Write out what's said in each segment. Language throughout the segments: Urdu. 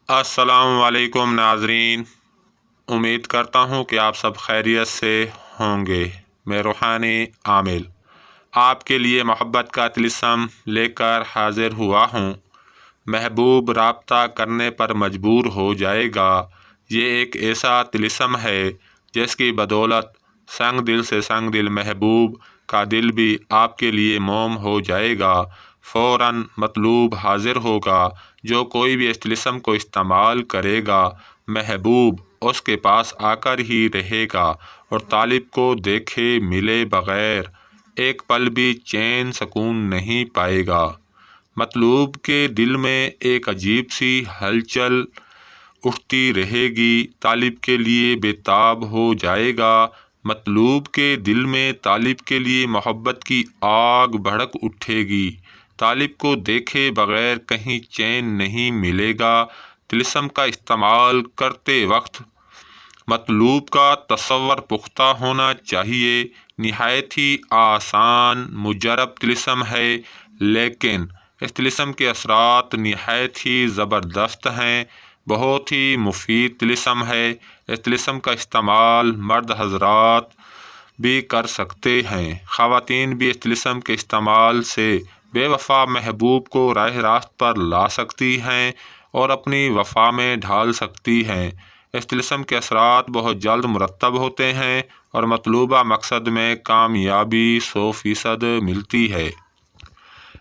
السلام علیکم ناظرین، امید کرتا ہوں کہ آپ سب خیریت سے ہوں گے۔ میں روحانی عامل آپ کے لیے محبت کا طلسم لے کر حاضر ہوا ہوں۔ محبوب رابطہ کرنے پر مجبور ہو جائے گا۔ یہ ایک ایسا طلسم ہے جس کی بدولت سنگ دل سے سنگ دل محبوب کا دل بھی آپ کے لیے موم ہو جائے گا۔ فوراً مطلوب حاضر ہوگا۔ جو کوئی بھی اس طلسم کو استعمال کرے گا، محبوب اس کے پاس آ کر ہی رہے گا اور طالب کو دیکھے ملے بغیر ایک پل بھی چین سکون نہیں پائے گا۔ مطلوب کے دل میں ایک عجیب سی ہلچل اٹھتی رہے گی، طالب کے لیے بے تاب ہو جائے گا۔ مطلوب کے دل میں طالب کے لیے محبت کی آگ بھڑک اٹھے گی۔ طالب کو دیکھے بغیر کہیں چین نہیں ملے گا۔ طلسم کا استعمال کرتے وقت مطلوب کا تصور پختہ ہونا چاہیے۔ نہایت ہی آسان مجرب طلسم ہے، لیکن اس طلسم کے اثرات نہایت ہی زبردست ہیں۔ بہت ہی مفید طلسم ہے۔ اس طلسم کا استعمال مرد حضرات بھی کر سکتے ہیں۔ خواتین بھی اس طلسم کے استعمال سے بے وفا محبوب کو راہ راست پر لا سکتی ہیں اور اپنی وفا میں ڈھال سکتی ہیں۔ اس طلسم کے اثرات بہت جلد مرتب ہوتے ہیں اور مطلوبہ مقصد میں کامیابی 100% ملتی ہے۔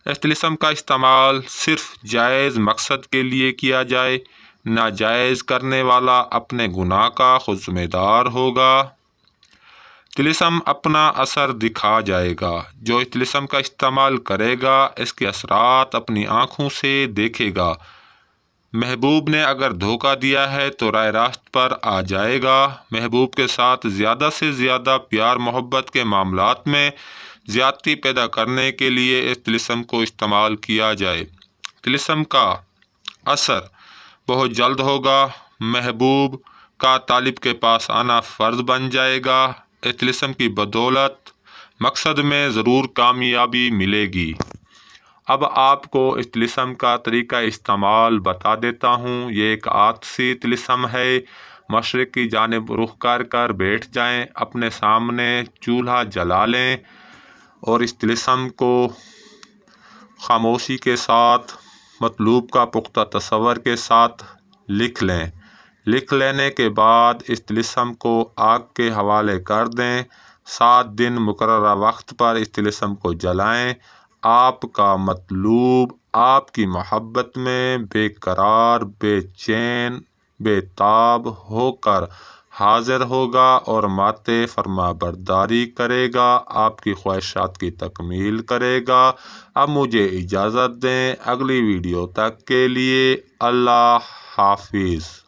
اس طلسم کا استعمال صرف جائز مقصد کے لیے کیا جائے۔ ناجائز کرنے والا اپنے گناہ کا خود ذمہ دار ہوگا۔ طلسم اپنا اثر دکھا جائے گا۔ جو اس طلسم کا استعمال کرے گا، اس کے اثرات اپنی آنکھوں سے دیکھے گا۔ محبوب نے اگر دھوکہ دیا ہے تو راہ راست پر آ جائے گا۔ محبوب کے ساتھ زیادہ سے زیادہ پیار محبت کے معاملات میں زیادتی پیدا کرنے کے لیے اس طلسم کو استعمال کیا جائے۔ طلسم کا اثر بہت جلد ہوگا۔ محبوب کا طالب کے پاس آنا فرض بن جائے گا۔ اس طلسم کی بدولت مقصد میں ضرور کامیابی ملے گی۔ اب آپ کو اس طلسم کا طریقہ استعمال بتا دیتا ہوں۔ یہ ایک عاطسی طلسم ہے۔ مشرق کی جانب رخ کر کر بیٹھ جائیں، اپنے سامنے چولہا جلا لیں اور اس طلسم کو خاموشی کے ساتھ مطلوب کا پختہ تصور کے ساتھ لکھ لیں۔ لکھ لینے کے بعد اس طلسم کو آگ کے حوالے کر دیں۔ 7 دن مقررہ وقت پر اس طلسم کو جلائیں۔ آپ کا مطلوب آپ کی محبت میں بے قرار، بے چین، بے تاب ہو کر حاضر ہوگا اور ماتے فرما برداری کرے گا، آپ کی خواہشات کی تکمیل کرے گا۔ اب مجھے اجازت دیں، اگلی ویڈیو تک کے لیے اللہ حافظ۔